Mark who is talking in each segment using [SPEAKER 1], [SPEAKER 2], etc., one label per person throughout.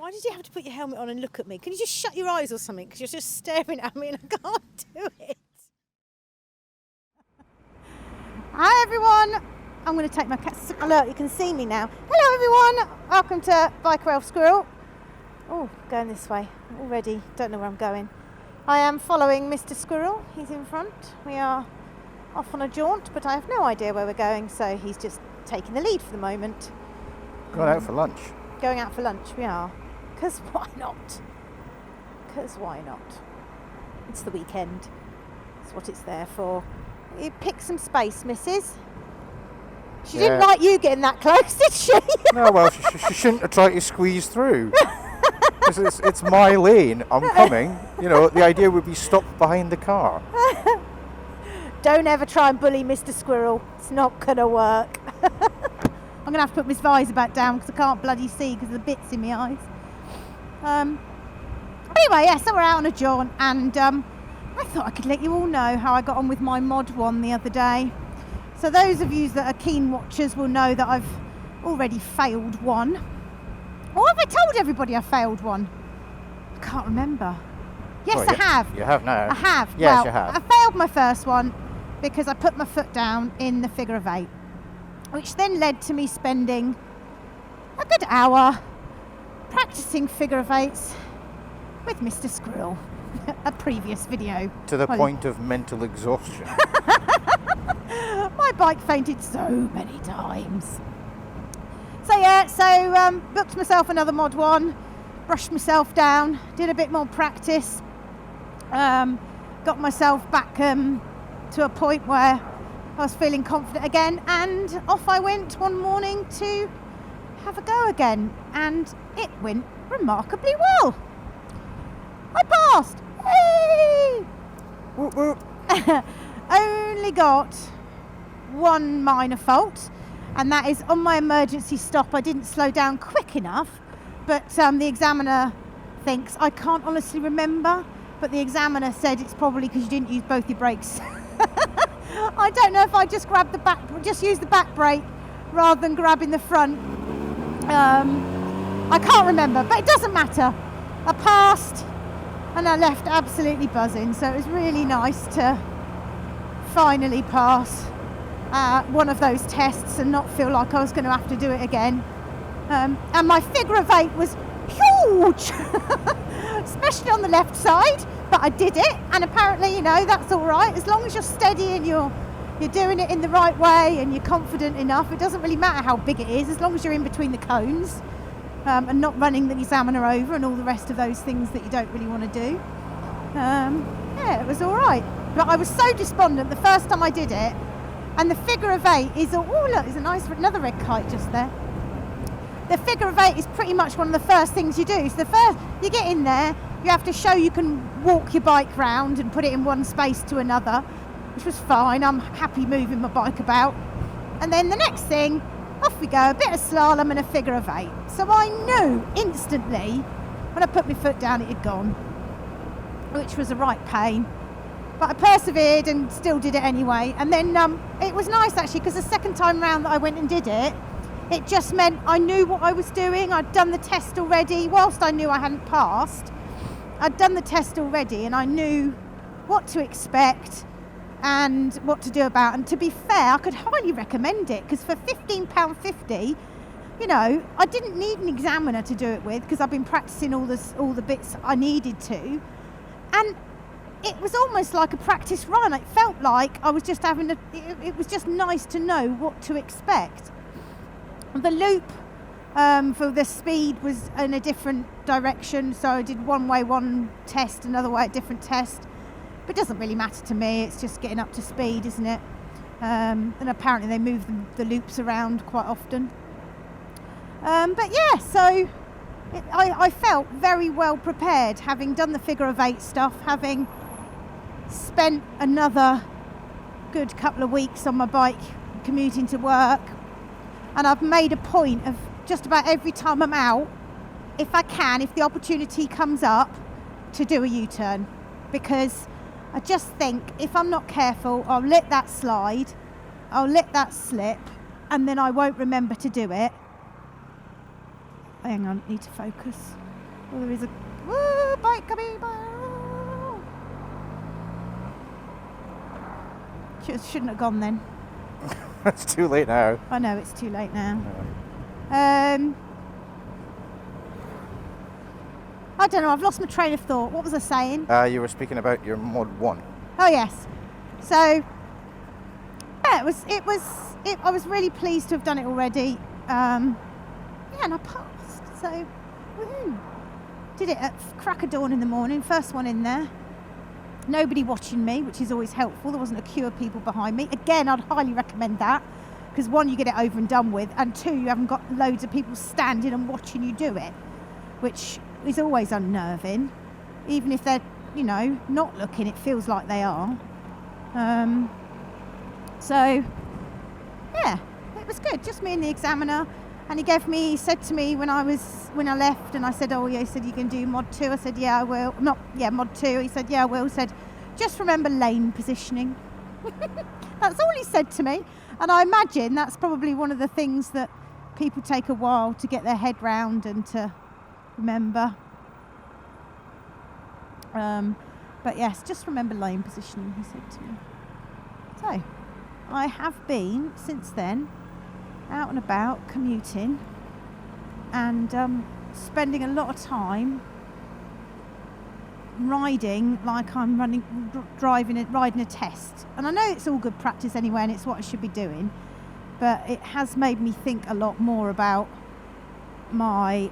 [SPEAKER 1] Why did you have to put your helmet on and look at me? Can you just shut your eyes or something? Because you're just staring at me and I can't do it. Hi everyone. I'm going to take my cat. Look, you can see me now. Hello everyone. Welcome to Biker Elf Squirrel. Oh, going this way. Already don't know where I'm going. I am following Mr. Squirrel. He's in front. We are off on a jaunt, but I have no idea where we're going, so he's just taking the lead for the moment.
[SPEAKER 2] Going out for lunch.
[SPEAKER 1] Going out for lunch, we are. Because why not? Because why not? It's the weekend. That's what it's there for. You pick some space, missus. She didn't like you getting that close, did she?
[SPEAKER 2] No, well, she shouldn't have tried to squeeze through. It's my lane. I'm coming. You know, the idea would be stop behind the car.
[SPEAKER 1] Don't ever try and bully Mr. Squirrel. It's not going to work. I'm going to have to put my visor back down because I can't bloody see because of the bits in my eyes. Anyway, yeah, so we're out on a jaunt, and I thought I could let you all know how I got on with my MOD1 the other day. So those of you that are keen watchers will know that I've already failed one. Or have I told everybody I failed one? I can't remember. Yes, well, I have.
[SPEAKER 2] You have now.
[SPEAKER 1] I have.
[SPEAKER 2] Yes,
[SPEAKER 1] well,
[SPEAKER 2] you have.
[SPEAKER 1] I failed my first one because I put my foot down in the figure of 8, which then led to me spending a good hour practicing figure of 8s with Mr. Squirrel. A previous video.
[SPEAKER 2] To the point of mental exhaustion.
[SPEAKER 1] My bike fainted so many times. So yeah, booked myself another MOD1, brushed myself down, did a bit more practice, got myself back to a point where I was feeling confident again, and off I went one morning to have a go again, and it went remarkably well. I passed! Hey!
[SPEAKER 2] Whoop, whoop.
[SPEAKER 1] Only got one minor fault, and that is on my emergency stop I didn't slow down quick enough, but the examiner thinks, I can't honestly remember, but the examiner said it's probably because you didn't use both your brakes. I don't know if I just used the back brake rather than grabbing the front. I can't remember, but it doesn't matter. I passed and I left absolutely buzzing, so it was really nice to finally pass one of those tests and not feel like I was going to have to do it again. And my figure of 8 was huge, especially on the left side, but I did it, and apparently, you know, that's all right as long as you're steady and you're doing it in the right way and you're confident enough. It doesn't really matter how big it is as long as you're in between the cones and not running the examiner over and all the rest of those things that you don't really want to do. Yeah, it was all right, but I was so despondent the first time I did it. And the figure of 8 is, oh look, there's another red kite just there. The figure of 8 is pretty much one of the first things you do. So the first, you get in there, you have to show you can walk your bike round and put it in one space to another, which was fine. I'm happy moving my bike about. And then the next thing, off we go, a bit of slalom and a figure of 8. So I knew instantly when I put my foot down it had gone, which was a right pain. But I persevered and still did it anyway. And then it was nice actually, because the second time round that I went and did it, it just meant I knew what I was doing. I'd done the test already. Whilst I knew I hadn't passed, I'd done the test already and I knew what to expect and what to do about. And to be fair, I could highly recommend it, because for £15.50, you know, I didn't need an examiner to do it with, because I've been practicing all the bits I needed to. And it was almost like a practice run. It felt like I was just it was just nice to know what to expect. The loop for the speed was in a different direction, so I did one way one test, another way a different test. But it doesn't really matter to me, it's just getting up to speed, isn't it? And apparently they move the loops around quite often. But yeah, so I felt very well prepared, having done the figure of 8 stuff, having spent another good couple of weeks on my bike commuting to work, and I've made a point of just about every time I'm out, if the opportunity comes up, to do a U-turn, because I just think if I'm not careful, I'll let that slide, I'll let that slip, and then I won't remember to do it. Hang on, need to focus. Well, there is a woo, bike coming by. Shouldn't have gone then.
[SPEAKER 2] It's too late now.
[SPEAKER 1] I know it's too late now. I don't know. I've lost my train of thought. What was I saying?
[SPEAKER 2] You were speaking about your MOD1.
[SPEAKER 1] Oh yes. So yeah, I was really pleased to have done it already. Yeah, and I passed. So woohoo! Did it at crack of dawn in the morning. First one in there. Nobody watching me, which is always helpful. There wasn't a queue of people behind me. Again, I'd highly recommend that because one, you get it over and done with, and two, you haven't got loads of people standing and watching you do it, which is always unnerving. Even if they're, not looking, it feels like they are. So, yeah, it was good. Just me and the examiner. And he said to me when I left, and I said, oh yeah, he said, you can do MOD2. I said, yeah, I will. MOD2. He said, yeah, I will. He said, just remember lane positioning. That's all he said to me. And I imagine that's probably one of the things that people take a while to get their head round and to remember. But yes, just remember lane positioning, he said to me. So, I have been, since then, out and about commuting and spending a lot of time riding like I'm riding a test. And I know it's all good practice anyway, and it's what I should be doing, but it has made me think a lot more about my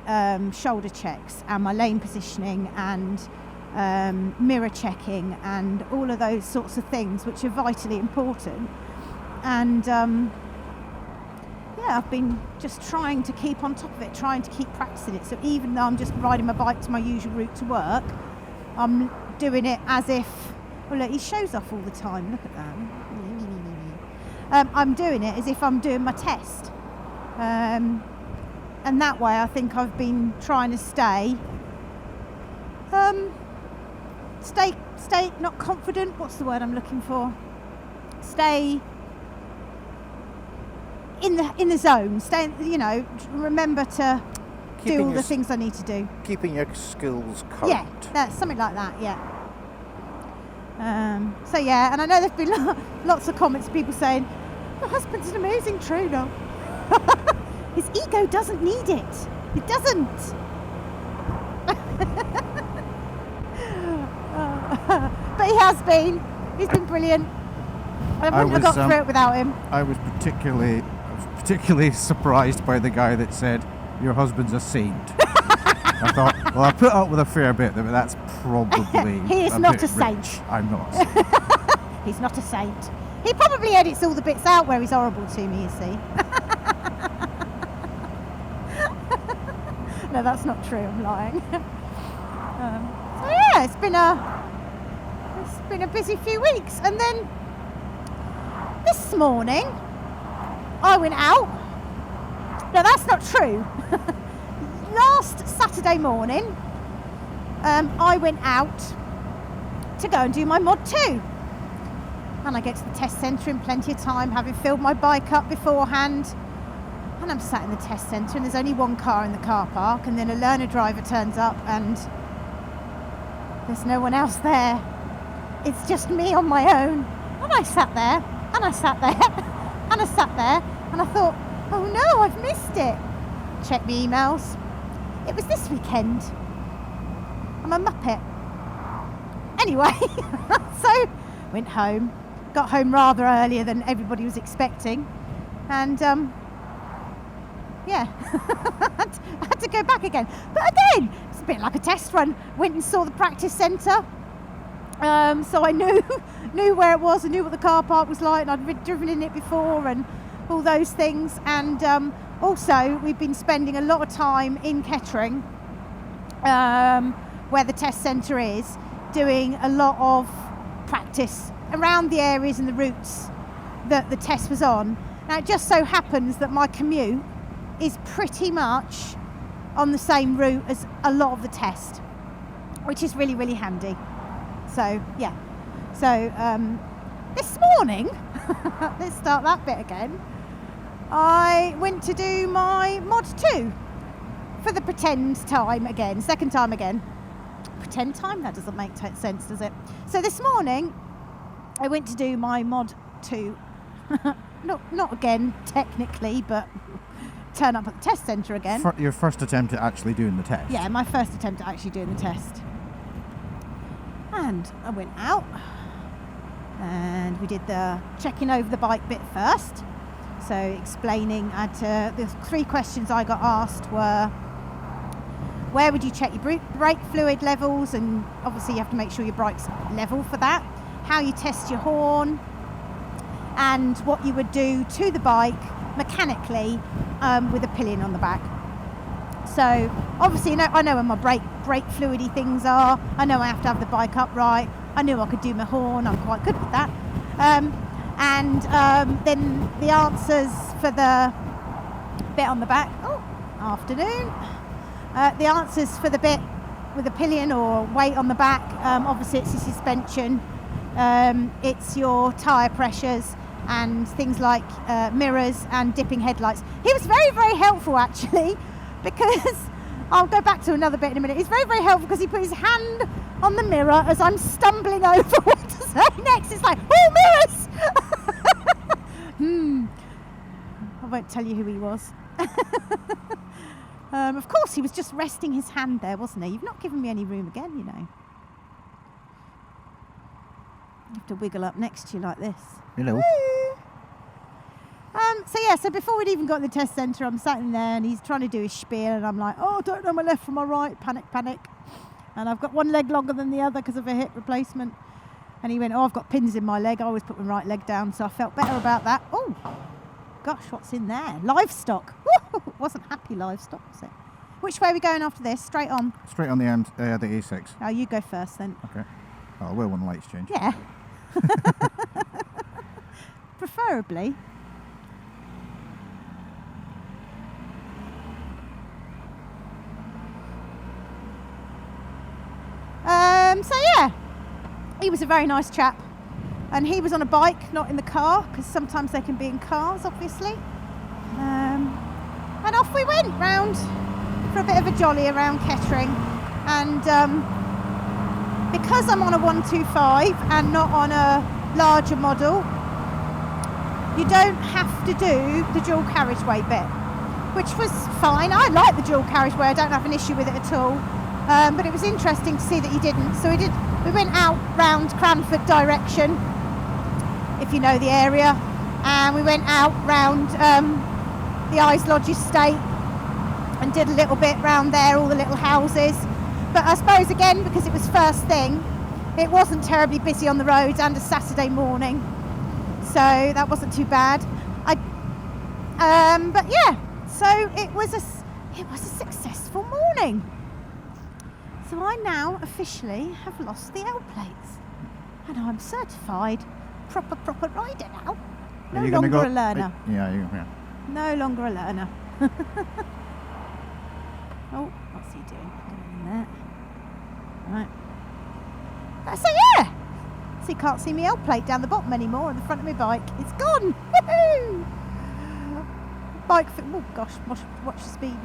[SPEAKER 1] shoulder checks and my lane positioning and mirror checking and all of those sorts of things which are vitally important. And I've been just trying to keep on top of it, trying to keep practicing it. So even though I'm just riding my bike to my usual route to work, I'm doing it as if, well look, he shows off all the time, look at that. I'm doing it as if I'm doing my test. And that way I think I've been trying to stay not confident, what's the word I'm looking for? Stay in the zone, remember to do all the things I need to do.
[SPEAKER 2] Keeping your skills current.
[SPEAKER 1] Yeah, that's something like that, yeah. So yeah, and I know there's been lots of comments of people saying, my husband's an amazing trainer. His ego doesn't need it. It doesn't. But he has been. He's been brilliant. I wouldn't have got through it without him.
[SPEAKER 2] I was particularly surprised by the guy that said, your husband's a saint. I thought, well, I put up with a fair bit, but that's probably
[SPEAKER 1] he is not a saint.
[SPEAKER 2] Rich. I'm not a saint.
[SPEAKER 1] He's not a saint. He probably edits all the bits out where he's horrible to me, you see. No, that's not true, I'm lying. So yeah, it's been a busy few weeks. And then this morning I went out. No, that's not true. Last Saturday morning I went out to go and do my MOD2, and I get to the test centre in plenty of time, having filled my bike up beforehand. And I'm sat in the test centre, and there's only one car in the car park, and then a learner driver turns up and there's no one else there. It's just me on my own. And I sat there, and I sat there, and I sat there, and I thought, oh no, I've missed it. Check my emails. It was this weekend. I'm a muppet. Anyway, so went home. Got home rather earlier than everybody was expecting. And yeah, I had to go back again. But again, it's a bit like a test run. Went and saw the practice centre. So I knew where it was. I knew what the car park was like, and I'd driven in it before and all those things. And also, we've been spending a lot of time in Kettering, where the test centre is, doing a lot of practice around the areas and the routes that the test was on. Now, it just so happens that my commute is pretty much on the same route as a lot of the test, which is really, really handy. So, yeah. So, this morning, let's start that bit again, I went to do my MOD2. for the pretend time again, second time again. Pretend time? That doesn't make sense, does it? So this morning, I went to do my MOD2. not again, technically, but turn up at the test centre again.
[SPEAKER 2] Your first attempt at actually doing the test?
[SPEAKER 1] Yeah, my first attempt at actually doing the test. And I went out and we did the checking over the bike bit first. So explaining, the 3 questions I got asked were, where would you check your brake fluid levels, and obviously you have to make sure your bike's level for that, how you test your horn, and what you would do to the bike mechanically with a pillion on the back. So obviously I know where my brake fluidy things are. I know I have to have the bike upright. I knew I could do my horn. I'm quite good with that. Then the answers for the bit on the back. Oh, afternoon. The answers for the bit with a pillion or weight on the back. Obviously it's your suspension. It's your tyre pressures and things like mirrors and dipping headlights. He was very, very helpful actually, because I'll go back to another bit in a minute. He's very, very helpful because he put his hand on the mirror as I'm stumbling over what to say next. It's like, oh, mirrors! I won't tell you who he was. Of course, he was just resting his hand there, wasn't he? You've not given me any room again, you know. You have to wiggle up next to you like this.
[SPEAKER 2] Hello.
[SPEAKER 1] So before we'd even got to the test centre, I'm sat in there and he's trying to do his spiel and I'm like, oh, don't know my left from my right, panic. And I've got one leg longer than the other because of a hip replacement. And he went, oh, I've got pins in my leg. I always put my right leg down, so I felt better about that. Oh, gosh, what's in there? Livestock. Woo! Wasn't happy livestock, was it? Which way are we going after this? Straight on?
[SPEAKER 2] Straight on the A6.
[SPEAKER 1] Oh, you go first then.
[SPEAKER 2] Okay. Oh, I will when the lights change.
[SPEAKER 1] Yeah. Preferably. So yeah, he was a very nice chap, and he was on a bike, not in the car, because sometimes they can be in cars, obviously. And off we went round for a bit of a jolly around Kettering, and because I'm on a 125 and not on a larger model, you don't have to do the dual carriageway bit, which was fine. I like the dual carriageway, I don't have an issue with it at all. But it was interesting to see that he didn't. So we went out round Cranford direction, if you know the area, and we went out round the Eyes Lodge estate and did a little bit round there, all the little houses. But I suppose again, because it was first thing, it wasn't terribly busy on the roads and a Saturday morning, so that wasn't too bad. But yeah, so it was a successful morning. So I now officially have lost the L plates, and I'm certified proper rider now. No longer a learner.
[SPEAKER 2] Yeah.
[SPEAKER 1] No longer a learner. Oh, what's he doing? Going in there. Right. So yeah. So you can't see my L plate down the bottom anymore on the front of my bike. It's gone. Woohoo! Bike fit. Oh gosh, watch the speed.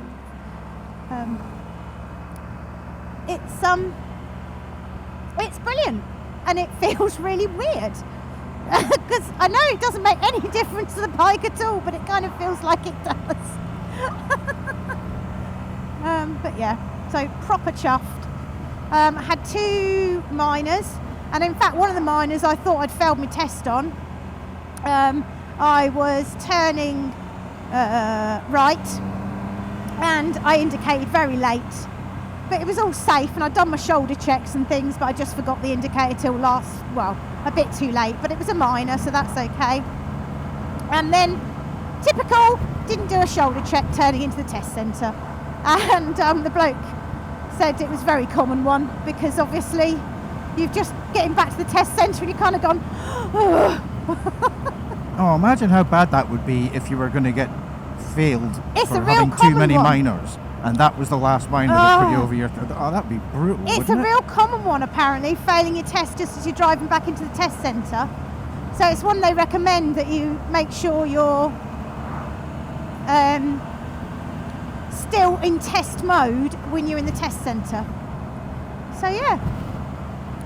[SPEAKER 1] It's brilliant, and it feels really weird because I know it doesn't make any difference to the bike at all, but it kind of feels like it does. But yeah, so proper chuffed. I had 2 minors, and in fact one of the minors I thought I'd failed my test on. I was turning right and I indicated very late, but it was all safe and I'd done my shoulder checks and things, but I just forgot the indicator till a bit too late, but it was a minor, so that's okay. And then typical, didn't do a shoulder check turning into the test centre, and the bloke said it was a very common one, because obviously you've just getting back to the test centre and you're kind of gone
[SPEAKER 2] Oh, imagine how bad that would be if you were going to get failed for having too many minors, and that was the last minor that put you over your... Oh, that'd be brutal.
[SPEAKER 1] It's a real common one, apparently, failing your test just as you're driving back into the test centre. So it's one they recommend that you make sure you're still in test mode when you're in the test centre. So yeah,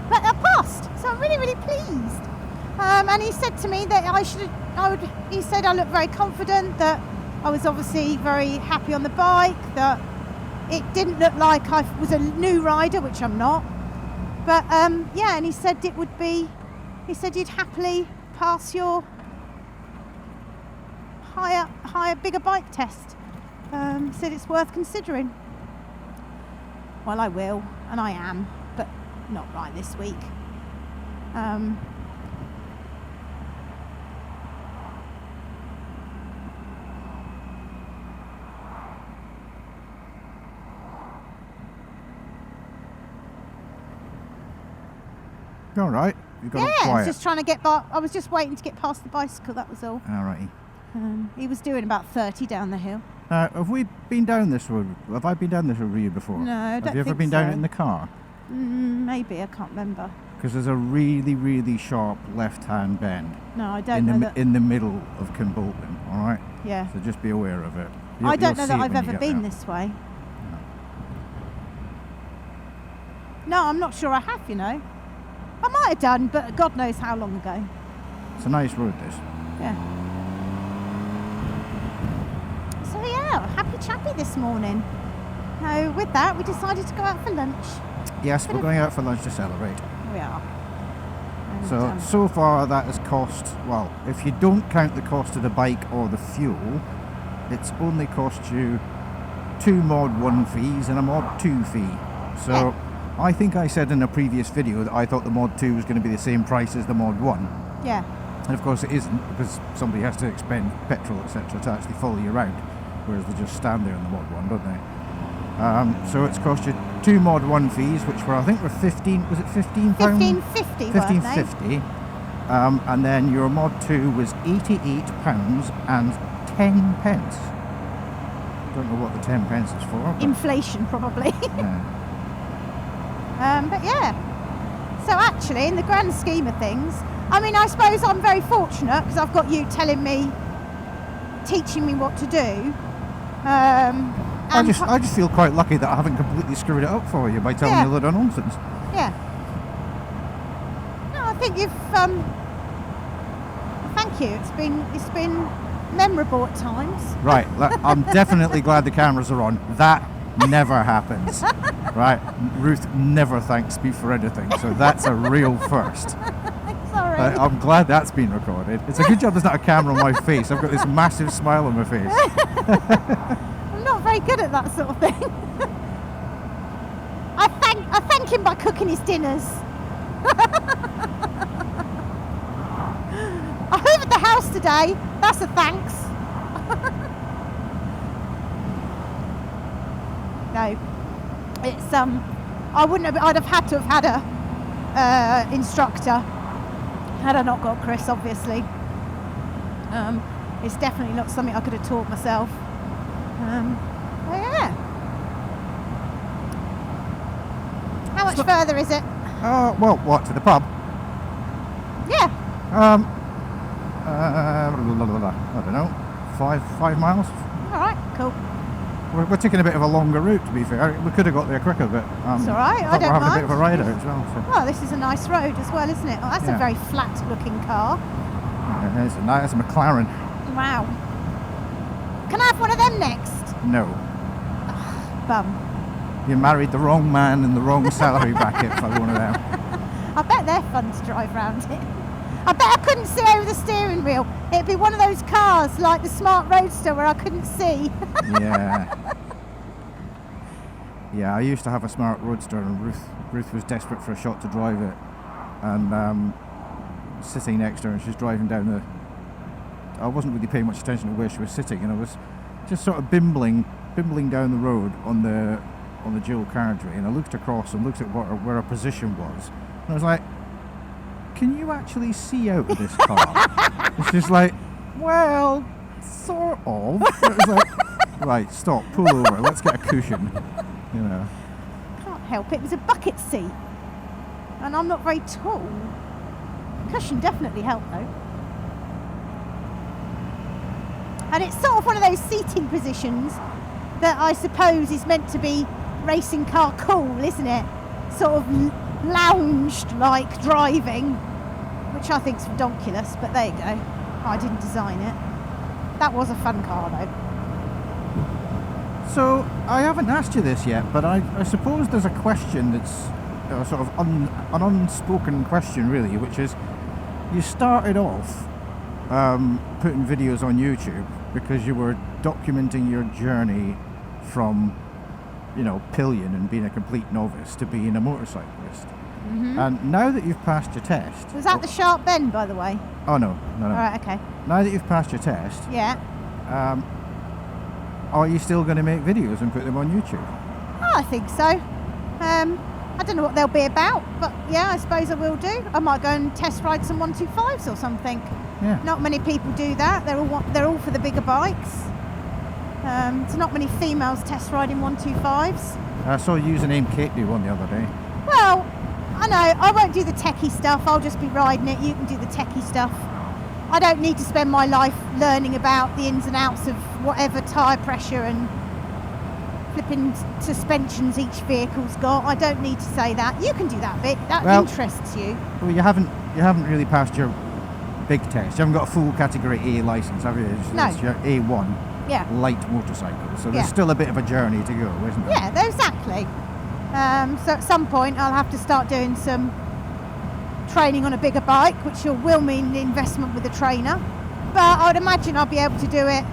[SPEAKER 1] but I passed, so I'm really, really pleased. And he said to me that he said I looked very confident, that I was obviously very happy on the bike, that it didn't look like I was a new rider, which I'm not. But yeah, and he said he said you'd happily pass your higher, bigger bike test. Said it's worth considering. Well, I will, and I am, but not right this week.
[SPEAKER 2] All right. You got
[SPEAKER 1] Yeah,
[SPEAKER 2] it
[SPEAKER 1] I was
[SPEAKER 2] quiet.
[SPEAKER 1] just trying to get I was just waiting to get past the bicycle, that was all.
[SPEAKER 2] All righty.
[SPEAKER 1] He was doing about 30 down the hill.
[SPEAKER 2] Have we been down this road? Have I been down this road with you before?
[SPEAKER 1] No, I don't
[SPEAKER 2] Have you ever
[SPEAKER 1] think
[SPEAKER 2] been down
[SPEAKER 1] so.
[SPEAKER 2] it in the car?
[SPEAKER 1] Maybe, I can't remember.
[SPEAKER 2] Because there's a really, really sharp left-hand bend
[SPEAKER 1] No, I don't know that.
[SPEAKER 2] in the middle of Kimbolton. All right.
[SPEAKER 1] Yeah.
[SPEAKER 2] So just be aware of it.
[SPEAKER 1] I don't know
[SPEAKER 2] you'll
[SPEAKER 1] that
[SPEAKER 2] see it
[SPEAKER 1] I've
[SPEAKER 2] when you
[SPEAKER 1] ever
[SPEAKER 2] get
[SPEAKER 1] been
[SPEAKER 2] there.
[SPEAKER 1] this way. No, I'm not sure I have, you know. I might have done, but God knows how long ago.
[SPEAKER 2] It's a nice road, this.
[SPEAKER 1] Yeah. So yeah, happy chappy this morning. So with that, we decided to go out for lunch.
[SPEAKER 2] Yes, we're going out for lunch to celebrate.
[SPEAKER 1] We are. And,
[SPEAKER 2] So far that has cost, well, if you don't count the cost of the bike or the fuel, it's only cost you 2 MOD1 fees and a MOD2 fee. So
[SPEAKER 1] Yeah.
[SPEAKER 2] I think I said in a previous video that I thought the MOD2 was going to be the same price as the MOD1.
[SPEAKER 1] yeah.
[SPEAKER 2] And of course it isn't, because somebody has to expend petrol, etc. to actually follow you around, whereas they just stand there in the MOD1, don't they? So it's cost you 2 MOD1 fees, which were, I think, were 15. Was it 15 pounds?
[SPEAKER 1] 15.50, weren't they?
[SPEAKER 2] 15.50. And then your MOD2 was £88 and 10 pence. Don't know what the 10 pence is for. But,
[SPEAKER 1] Inflation, probably.
[SPEAKER 2] yeah.
[SPEAKER 1] But yeah. So actually, in the grand scheme of things, I mean, I suppose I'm very fortunate because I've got you teaching me what to do.
[SPEAKER 2] I just feel quite lucky that I haven't completely screwed it up for you by telling
[SPEAKER 1] Yeah.
[SPEAKER 2] you a load of nonsense.
[SPEAKER 1] Yeah. No, I think you've. Thank you. It's been memorable at times.
[SPEAKER 2] Right, I'm definitely glad the cameras are on. That never happens. Right, Ruth never thanks me for anything, so that's a real first.
[SPEAKER 1] Sorry.
[SPEAKER 2] I'm glad that's been recorded. It's a good job there's not a camera on my face. I've got this massive smile on my face.
[SPEAKER 1] I'm not very good at that sort of thing. I thank him by cooking his dinners. I hoovered the house today. That's a thanks. No, it's I'd have had to have had a instructor had I not got Chris, obviously. It's definitely not something I could have taught myself. But yeah. How much further is it?
[SPEAKER 2] Well, what, to the pub?
[SPEAKER 1] Yeah.
[SPEAKER 2] I don't know, 5 miles?
[SPEAKER 1] All right. Cool.
[SPEAKER 2] We're taking a bit of a longer route, to be fair. We could have got there quicker, but
[SPEAKER 1] It's all right. I don't
[SPEAKER 2] we're having a bit of a
[SPEAKER 1] mind.
[SPEAKER 2] ride out as well. So.
[SPEAKER 1] Well, this is a nice road as well, isn't it? Oh, that's
[SPEAKER 2] Yeah.
[SPEAKER 1] a very flat-looking car.
[SPEAKER 2] It's a nice McLaren.
[SPEAKER 1] Wow. Can I have one of them next?
[SPEAKER 2] No,
[SPEAKER 1] Bum.
[SPEAKER 2] you married the wrong man in the wrong salary bracket for one of them.
[SPEAKER 1] I bet they're fun to drive around in. I bet I couldn't see over the steering wheel. It'd be one of those cars like the Smart Roadster where I couldn't see.
[SPEAKER 2] Yeah. Yeah, I used to have a Smart Roadster, and Ruth was desperate for a shot to drive it, and sitting next to her, and she's driving down the. I wasn't really paying much attention to where she was sitting, and I was just sort of bimbling down the road on the dual carriageway, and I looked across and looked at where her position was, and I was like, "Can you actually see out of this car?" And she's like, "Well, sort of." It was like, "Right, stop, pull over, let's get a cushion." You know.
[SPEAKER 1] Can't help it. It was a bucket seat. And I'm not very tall. Cushion definitely helped though. And it's sort of one of those seating positions that I suppose is meant to be racing car cool, isn't it? Sort of lounged-like driving, which I think's ridiculous, but there you go. I didn't design it. That was a fun car, though.
[SPEAKER 2] So, I haven't asked you this yet, but I suppose there's a question that's sort of an unspoken question, really, which is, you started off putting videos on YouTube because you were documenting your journey from, you know, pillion and being a complete novice to being a motorcyclist.
[SPEAKER 1] Mm-hmm.
[SPEAKER 2] And now that you've passed your test...
[SPEAKER 1] Was that the sharp bend, by the way?
[SPEAKER 2] Oh, no.
[SPEAKER 1] Alright, okay.
[SPEAKER 2] Now that you've passed your test...
[SPEAKER 1] Yeah.
[SPEAKER 2] Are you still going to make videos and put them on YouTube?
[SPEAKER 1] Oh, I think so. I don't know what they'll be about, but yeah, I suppose I will do. I might go and test ride some 125s or something.
[SPEAKER 2] Yeah.
[SPEAKER 1] Not many people do that. They're all for the bigger bikes. There's not many females test riding 125s.
[SPEAKER 2] I saw username Kate do one the other day.
[SPEAKER 1] Well, I know. I won't do the techie stuff. I'll just be riding it. You can do the techie stuff. I don't need to spend my life learning about the ins and outs of whatever tyre pressure and flipping suspensions each vehicle's got. I don't need to say that. You can do that bit. That interests you.
[SPEAKER 2] Well, you haven't really passed your big test. You haven't got a full Category A licence, have you?
[SPEAKER 1] No.
[SPEAKER 2] It's your A1 light motorcycle. So there's still a bit of a journey to go, isn't there?
[SPEAKER 1] Yeah, exactly. So at some point I'll have to start doing some training on a bigger bike, which will mean the investment with a trainer. But I would imagine I'll be able to do it.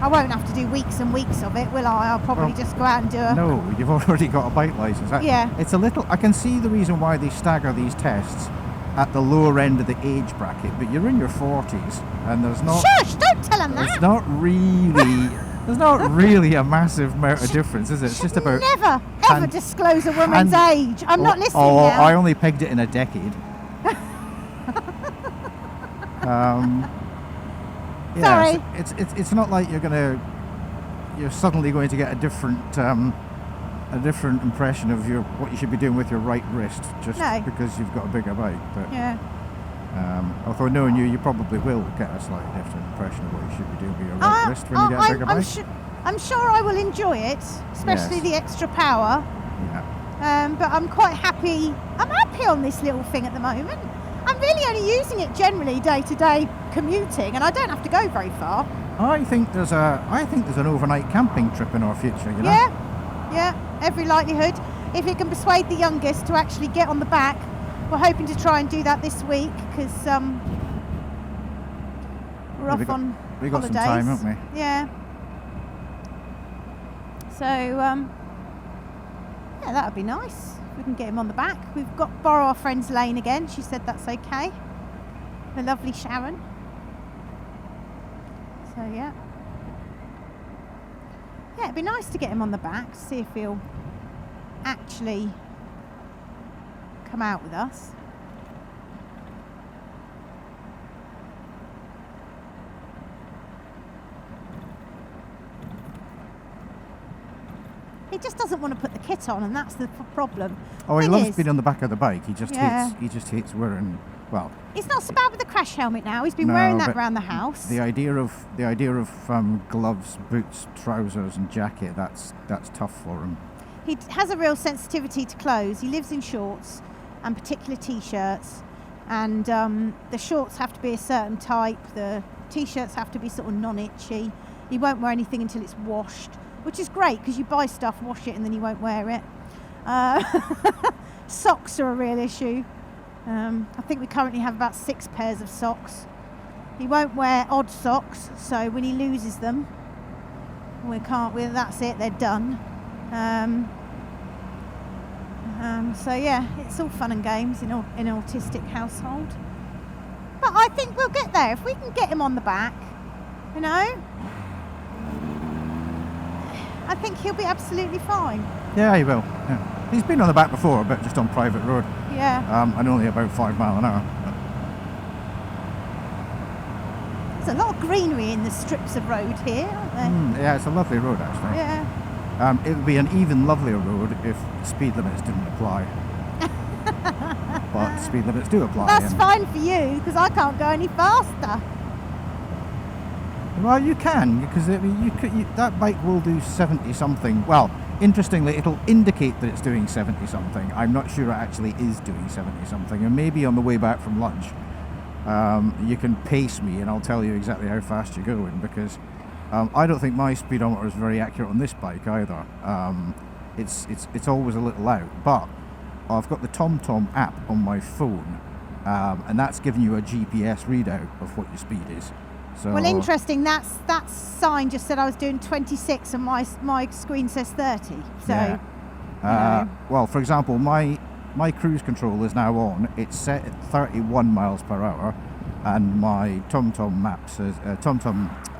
[SPEAKER 1] I won't have to do weeks and weeks of it, will I? I'll probably just go out and do a...
[SPEAKER 2] No, you've already got a bike licence.
[SPEAKER 1] Yeah.
[SPEAKER 2] It's a little... I can see the reason why they stagger these tests at the lower end of the age bracket, but you're in your 40s and there's not...
[SPEAKER 1] Shush! Don't tell them that!
[SPEAKER 2] There's not really... There's not really a massive amount of difference, is it? It's just about...
[SPEAKER 1] Never, ever disclose a woman's age. I'm not listening now.
[SPEAKER 2] I only pegged it in a decade.
[SPEAKER 1] Sorry.
[SPEAKER 2] It's not like you're suddenly going to get a different impression of what you should be doing with your right wrist just because you've got a bigger bike. But although knowing you probably will get a slightly different impression of what you should be doing with your right wrist when you get a bigger bike.
[SPEAKER 1] I'm sure I will enjoy it, especially the extra power.
[SPEAKER 2] Yeah.
[SPEAKER 1] But I'm quite happy. I'm happy on this little thing at the moment. I'm really only using it generally day-to-day commuting, and I don't have to go very far.
[SPEAKER 2] I think there's an overnight camping trip in our future. You know?
[SPEAKER 1] Yeah. Every likelihood. If you can persuade the youngest to actually get on the back, we're hoping to try and do that this week because we're off on holidays.
[SPEAKER 2] We got some time, haven't we?
[SPEAKER 1] Yeah. So that would be nice. We can get him on the back. We've got to borrow our friend's Lane again. She said that's okay. The lovely Sharon. So yeah, it'd be nice to get him on the back, see if he'll actually come out with us. He just doesn't want to put the kit on, and that's the problem.
[SPEAKER 2] Oh, he loves being on the back of the bike. He just hates wearing. Well,
[SPEAKER 1] it's not so bad with the crash helmet now. He's been wearing that around the house.
[SPEAKER 2] The idea of gloves, boots, trousers, and jacket that's tough for him.
[SPEAKER 1] He has a real sensitivity to clothes. He lives in shorts and particular t-shirts, and the shorts have to be a certain type. The t-shirts have to be sort of non-itchy. He won't wear anything until it's washed, which is great because you buy stuff, wash it, and then you won't wear it. Socks are a real issue. I think we currently have about 6 pairs of socks. He won't wear odd socks, so when he loses them, that's it, they're done. So yeah, it's all fun and games in an autistic household. But I think we'll get there if we can get him on the back, you know. I think he'll be absolutely fine.
[SPEAKER 2] Yeah, he will. Yeah. He's been on the back before, but just on private road.
[SPEAKER 1] Yeah.
[SPEAKER 2] And only about 5 miles an hour.
[SPEAKER 1] There's a lot of greenery in the strips of road here, aren't there?
[SPEAKER 2] Yeah, it's a lovely road actually.
[SPEAKER 1] Yeah.
[SPEAKER 2] It would be an even lovelier road if speed limits didn't apply. But speed limits do apply.
[SPEAKER 1] That's fine for you, because I can't go any faster.
[SPEAKER 2] Well, you can, because that bike will do 70 something. Well, interestingly, it'll indicate that it's doing 70 something. I'm not sure it actually is doing 70 something, and maybe on the way back from lunch, you can pace me and I'll tell you exactly how fast you're going, because I don't think my speedometer is very accurate on this bike either. It's always a little out, but I've got the TomTom app on my phone, and that's giving you a GPS readout of what your speed is. So,
[SPEAKER 1] well, interesting. That sign just said I was doing 26, and my screen says 30. So,
[SPEAKER 2] yeah. Well, for example, my cruise control is now on. It's set at 31 miles per hour, and my TomTom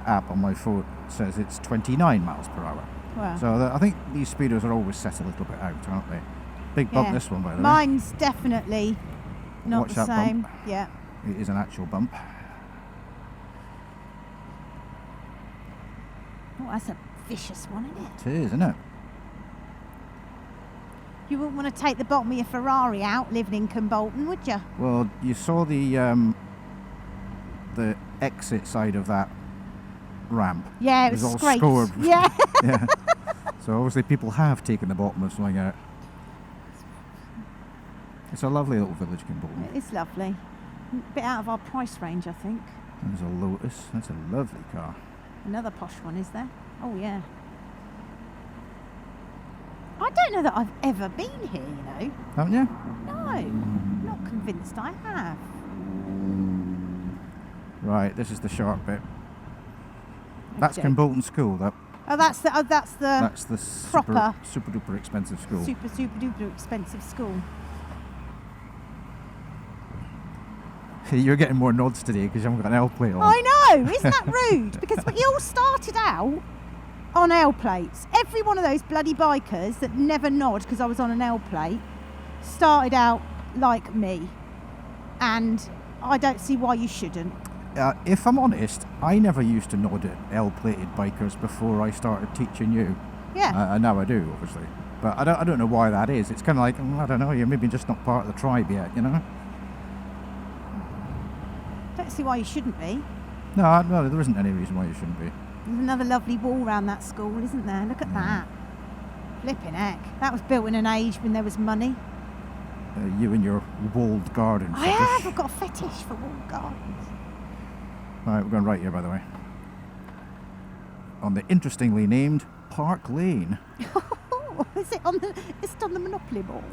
[SPEAKER 2] app on my phone says it's 29 miles per hour.
[SPEAKER 1] Wow.
[SPEAKER 2] So I think these speeders are always set a little bit out, aren't they? Big bump, this one, by the way.
[SPEAKER 1] Mine's definitely not
[SPEAKER 2] Watch
[SPEAKER 1] the
[SPEAKER 2] that
[SPEAKER 1] same.
[SPEAKER 2] Bump.
[SPEAKER 1] Yeah.
[SPEAKER 2] It is an actual bump.
[SPEAKER 1] Oh, that's a vicious one, isn't it?
[SPEAKER 2] It is, isn't it?
[SPEAKER 1] You wouldn't want to take the bottom of your Ferrari out living in Kimbolton, would you?
[SPEAKER 2] Well, you saw the exit side of that ramp.
[SPEAKER 1] Yeah, it was
[SPEAKER 2] all
[SPEAKER 1] scraped.
[SPEAKER 2] scored.
[SPEAKER 1] Yeah.
[SPEAKER 2] Yeah. So obviously people have taken the bottom of something out. It's a lovely little village, Kimbolton.
[SPEAKER 1] It is lovely. A bit out of our price range, I think.
[SPEAKER 2] There's a Lotus. That's a lovely car.
[SPEAKER 1] Another posh one, is there? Oh, yeah. I don't know that I've ever been here, you know.
[SPEAKER 2] Haven't you?
[SPEAKER 1] No, not convinced I have.
[SPEAKER 2] Right, this is the sharp bit. That's
[SPEAKER 1] Okay.
[SPEAKER 2] Kimbolton School, that.
[SPEAKER 1] Oh, that's the
[SPEAKER 2] That's the
[SPEAKER 1] proper
[SPEAKER 2] super duper expensive school.
[SPEAKER 1] super duper expensive school.
[SPEAKER 2] You're getting more nods today because you haven't got an L plate on.
[SPEAKER 1] I know, isn't that rude? Because we all started out on L plates. Every one of those bloody bikers that never nod because I was on an L plate started out like me, and I don't see why you shouldn't.
[SPEAKER 2] If I'm honest, I never used to nod at L-plated bikers before I started teaching you.
[SPEAKER 1] Yeah.
[SPEAKER 2] And now I do, obviously. But I don't know why that is. It's kind of like, I don't know, you're maybe just not part of the tribe yet, you know?
[SPEAKER 1] Don't see why you shouldn't be.
[SPEAKER 2] No, there isn't any reason why you shouldn't be.
[SPEAKER 1] There's another lovely wall around that school, isn't there? Look at that. Flipping heck. That was built in an age when there was money.
[SPEAKER 2] You and your walled garden
[SPEAKER 1] I
[SPEAKER 2] fetish.
[SPEAKER 1] have. I've got a fetish for walled gardens.
[SPEAKER 2] Right, we're going right here, by the way. On the interestingly named Park Lane.
[SPEAKER 1] Is it on the? It's on the Monopoly board.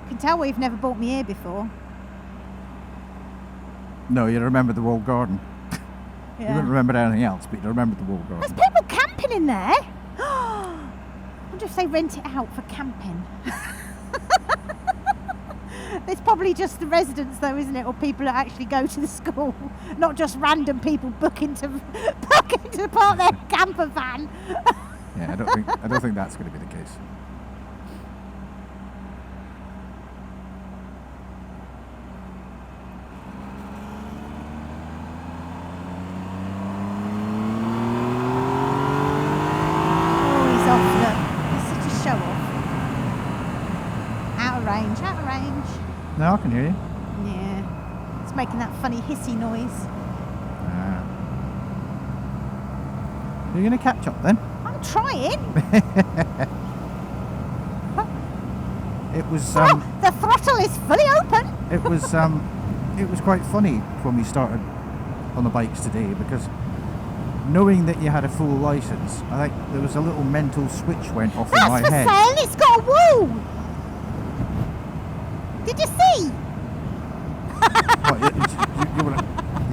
[SPEAKER 1] You can tell why you've never bought me here before.
[SPEAKER 2] No, you remember the walled garden. You
[SPEAKER 1] Yeah.
[SPEAKER 2] wouldn't remember anything else, but you remember the walled garden.
[SPEAKER 1] There's people camping in there. I wonder if they rent it out for camping. It's probably just the residents, though, isn't it? Or people that actually go to the school, not just random people booking to park their camper van.
[SPEAKER 2] Yeah, I don't think that's going to be the case.
[SPEAKER 1] Oh, he's off. Look, he's such a show off. Out of range, out of range.
[SPEAKER 2] No, I can hear you.
[SPEAKER 1] Yeah, it's making that funny hissy noise.
[SPEAKER 2] You're going to catch up then?
[SPEAKER 1] I'm trying.
[SPEAKER 2] It was
[SPEAKER 1] The throttle is fully open.
[SPEAKER 2] it was quite funny when we started on the bikes today, because knowing that you had a full license, I think there was a little mental switch went off in my
[SPEAKER 1] That's for
[SPEAKER 2] head.
[SPEAKER 1] sale. It's got a wall. Did you see?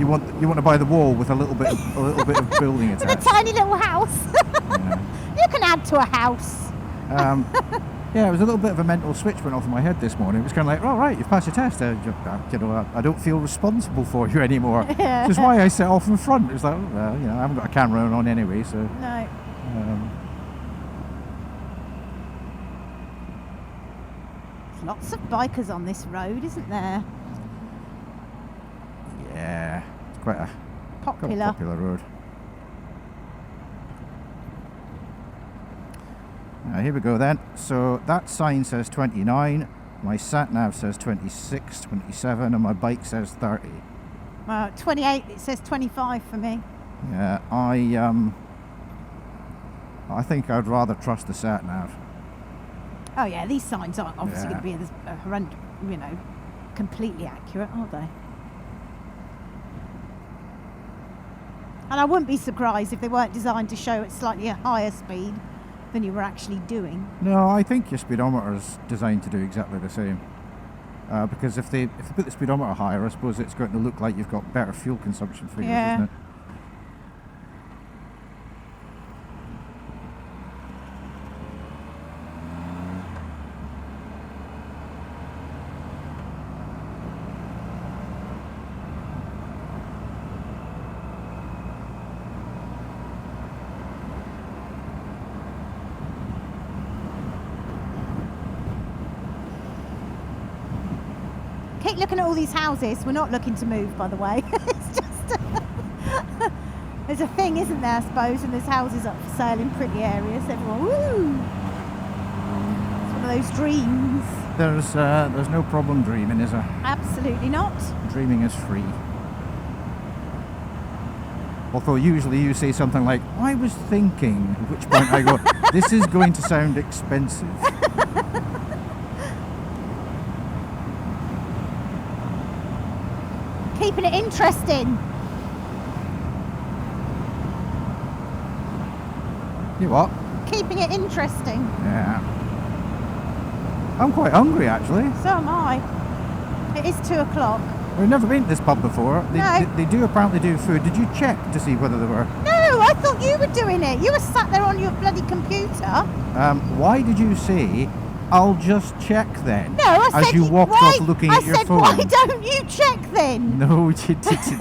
[SPEAKER 2] What, you want to buy the wall with a little bit of building
[SPEAKER 1] With a
[SPEAKER 2] attached.
[SPEAKER 1] tiny little house.
[SPEAKER 2] Yeah.
[SPEAKER 1] You can add to a house.
[SPEAKER 2] Yeah, it was a little bit of a mental switch went off in my head this morning. It was kind of like, oh, right, you've passed your test. I don't feel responsible for you anymore. Which is why I set off in front. It was like, oh, well, I haven't got a camera on anyway, so.
[SPEAKER 1] No. There's lots of bikers on this road, isn't there?
[SPEAKER 2] Yeah, it's quite a
[SPEAKER 1] Popular.
[SPEAKER 2] popular road. Here we go then. So that sign says 29, my sat nav says 26, 27, and my bike says 30.
[SPEAKER 1] 28, it says 25 for me.
[SPEAKER 2] Yeah, I think I'd rather trust the sat nav.
[SPEAKER 1] Oh yeah, these signs aren't obviously
[SPEAKER 2] Yeah.
[SPEAKER 1] going to be completely accurate, are they? And I wouldn't be surprised if they weren't designed to show at slightly a higher speed than you were actually doing.
[SPEAKER 2] No, I think your speedometer is designed to do exactly the same. Because if they put the speedometer higher, I suppose it's going to look like you've got better fuel consumption figures,
[SPEAKER 1] Yeah.
[SPEAKER 2] isn't it?
[SPEAKER 1] Keep looking at all these houses. We're not looking to move, by the way. It's just there's a thing, isn't there? I suppose, and there's houses up for sale in pretty areas. Everyone, woo! It's one of those dreams.
[SPEAKER 2] There's no problem dreaming, is there?
[SPEAKER 1] Absolutely not.
[SPEAKER 2] Dreaming is free. Although usually you say something like, I was thinking, at which point I go, this is going to sound expensive.
[SPEAKER 1] Keeping it interesting.
[SPEAKER 2] You what?
[SPEAKER 1] Keeping it interesting.
[SPEAKER 2] Yeah. I'm quite hungry actually.
[SPEAKER 1] So am I. It is 2 o'clock.
[SPEAKER 2] We've never been to this pub before.
[SPEAKER 1] No.
[SPEAKER 2] They do apparently do food. Did you check to see whether they were?
[SPEAKER 1] No, I thought you were doing it. You were sat there on your bloody computer.
[SPEAKER 2] Why did you say, I'll just check then?
[SPEAKER 1] No, I
[SPEAKER 2] as
[SPEAKER 1] said
[SPEAKER 2] you walked
[SPEAKER 1] why,
[SPEAKER 2] off looking
[SPEAKER 1] I
[SPEAKER 2] at your
[SPEAKER 1] said,
[SPEAKER 2] phone.
[SPEAKER 1] why don't you check then?
[SPEAKER 2] No, you didn't.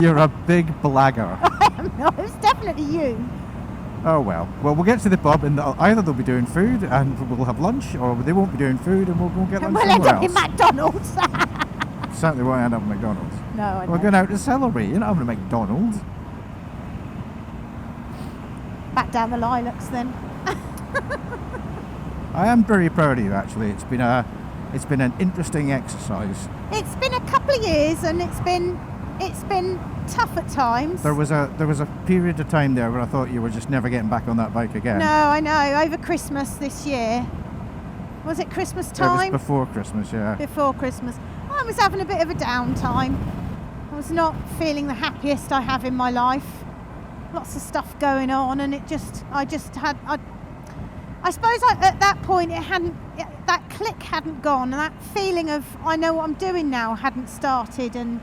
[SPEAKER 2] You're a big blagger.
[SPEAKER 1] No, it was definitely you.
[SPEAKER 2] Oh well. Well, we'll get to the pub and either they'll be doing food and we'll have lunch, or they won't be doing food and we'll go and get lunch
[SPEAKER 1] We'll end
[SPEAKER 2] somewhere
[SPEAKER 1] up in
[SPEAKER 2] else.
[SPEAKER 1] McDonald's.
[SPEAKER 2] Certainly won't end up at McDonald's.
[SPEAKER 1] No, I
[SPEAKER 2] We're
[SPEAKER 1] know.
[SPEAKER 2] going out to celebrate. You're not having a McDonald's.
[SPEAKER 1] Back down the lilacs then.
[SPEAKER 2] I am very proud of you actually. It's been an interesting exercise.
[SPEAKER 1] It's been a couple of years and it's been tough at times.
[SPEAKER 2] There was a period of time there where I thought you were just never getting back on that bike again.
[SPEAKER 1] No, I know. Over Christmas this year. Was it Christmas
[SPEAKER 2] It
[SPEAKER 1] time?
[SPEAKER 2] was before Christmas, yeah.
[SPEAKER 1] Before Christmas. I was having a bit of a downtime. I was not feeling the happiest I have in my life. Lots of stuff going on, and I suppose at that point that click hadn't gone, and that feeling of I know what I'm doing now hadn't started, and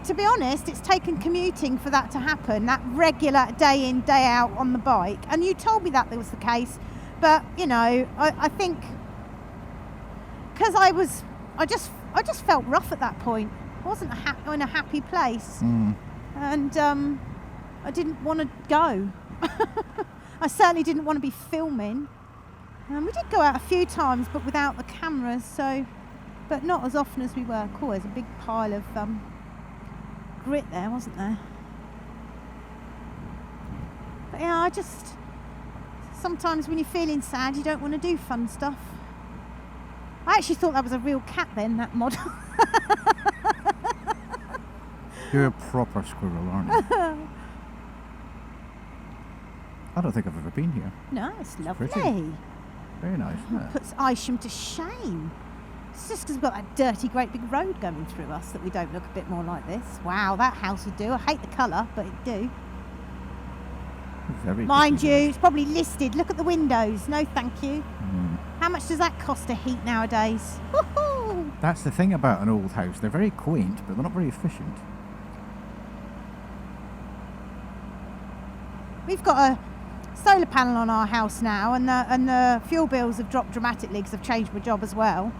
[SPEAKER 1] to be honest, it's taken commuting for that to happen, that regular day in, day out on the bike. And you told me that was the case, but you know, I think because I just felt rough at that point. I wasn't in a happy place, and I didn't want to go. I certainly didn't want to be filming. We did go out a few times, but without the cameras, but not as often as we were. Cool, there's a big pile of grit there, wasn't there? But yeah, sometimes when you're feeling sad, you don't want to do fun stuff. I actually thought that was a real cat then, that mod.
[SPEAKER 2] You're a proper squirrel, aren't you? I don't think I've ever been here.
[SPEAKER 1] No, it's lovely.
[SPEAKER 2] pretty. Very nice, isn't it?
[SPEAKER 1] Puts Isham to shame. It's just because we've got that dirty, great big road going through us that we don't look a bit more like this. Wow, that house would do. I hate the colour, but it do.
[SPEAKER 2] Very
[SPEAKER 1] Mind
[SPEAKER 2] pretty.
[SPEAKER 1] you, it's probably listed. Look at the windows. No, thank you.
[SPEAKER 2] Mm.
[SPEAKER 1] How much does that cost to heat nowadays? Woohoo!
[SPEAKER 2] That's the thing about an old house. They're very quaint, but they're not very efficient.
[SPEAKER 1] We've got a solar panel on our house now, and the fuel bills have dropped dramatically because I've changed my job as well.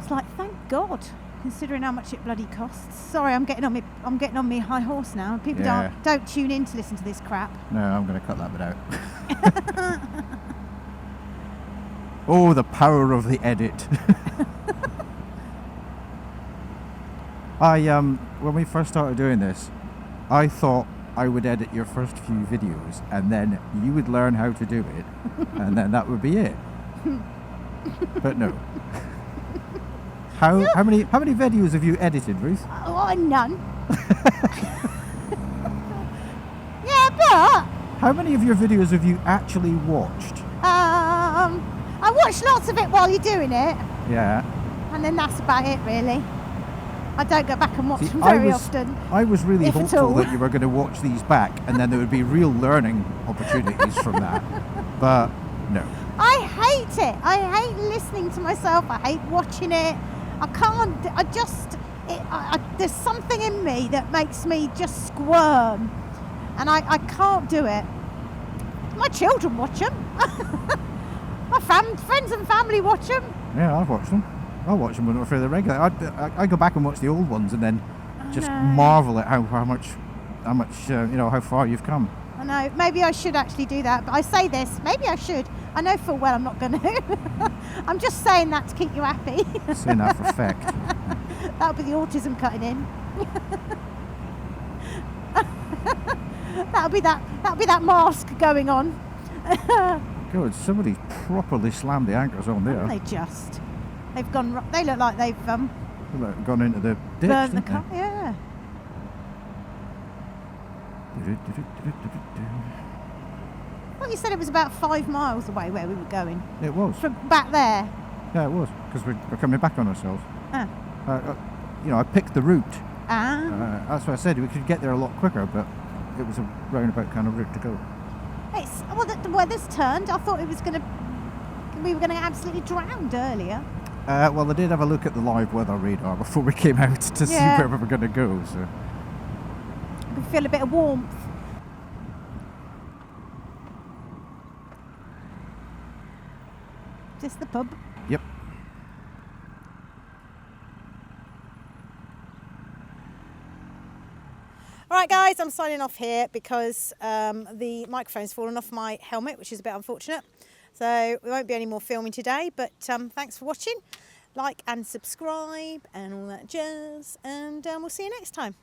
[SPEAKER 1] It's like, thank God, considering how much it bloody costs. Sorry, I'm getting on me high horse now. People
[SPEAKER 2] Yeah.
[SPEAKER 1] don't tune in to listen to this crap.
[SPEAKER 2] No, I'm going to cut that bit out. Oh, the power of the edit. When we first started doing this, I thought I would edit your first few videos, and then you would learn how to do it, and then that would be it. But no. How many videos have you edited, Ruth?
[SPEAKER 1] Oh, none. Yeah, but
[SPEAKER 2] How many of your videos have you actually watched?
[SPEAKER 1] I watch lots of it while you're doing it,
[SPEAKER 2] Yeah.
[SPEAKER 1] and then that's about it, really. I don't go back and watch
[SPEAKER 2] See,
[SPEAKER 1] them very often.
[SPEAKER 2] I was really
[SPEAKER 1] if at
[SPEAKER 2] hopeful
[SPEAKER 1] all.
[SPEAKER 2] that you were going to watch these back, and then there would be real learning opportunities from that. But no.
[SPEAKER 1] I hate it. I hate listening to myself. I hate watching it. I can't. There's something in me that makes me just squirm, and I can't do it. My children watch them. My friends and family watch them.
[SPEAKER 2] Yeah, I've watched them. I watch them when they're fairly regular. I go back and watch the old ones and then just marvel at how much how far you've come.
[SPEAKER 1] I know. Maybe I should actually do that. But I say this. Maybe I should. I know full well I'm not going to. I'm just saying that to keep you happy.
[SPEAKER 2] Saying that for effect.
[SPEAKER 1] That'll be the autism cutting in. That'll be that mask going on.
[SPEAKER 2] God, somebody properly slammed the anchors on there.
[SPEAKER 1] They've gone. They look like they've
[SPEAKER 2] Gone into the ditch.
[SPEAKER 1] burned the car. Yeah. Well, you said it was about 5 miles away where we were going.
[SPEAKER 2] It was.
[SPEAKER 1] From back there.
[SPEAKER 2] Yeah, it was, because we're coming back on ourselves.
[SPEAKER 1] Ah.
[SPEAKER 2] I picked the route.
[SPEAKER 1] Ah.
[SPEAKER 2] That's what I said. We could get there a lot quicker, but it was a roundabout kind of route to go.
[SPEAKER 1] The weather's turned. I thought we were going to get absolutely drowned earlier.
[SPEAKER 2] Well, I did have a look at the live weather radar before we came out to see where we were going to go. So
[SPEAKER 1] I can feel a bit of warmth. Just the pub.
[SPEAKER 2] Yep.
[SPEAKER 1] Alright guys, I'm signing off here because the microphone's fallen off my helmet, which is a bit unfortunate. So there won't be any more filming today, but thanks for watching. Like and subscribe and all that jazz, and we'll see you next time.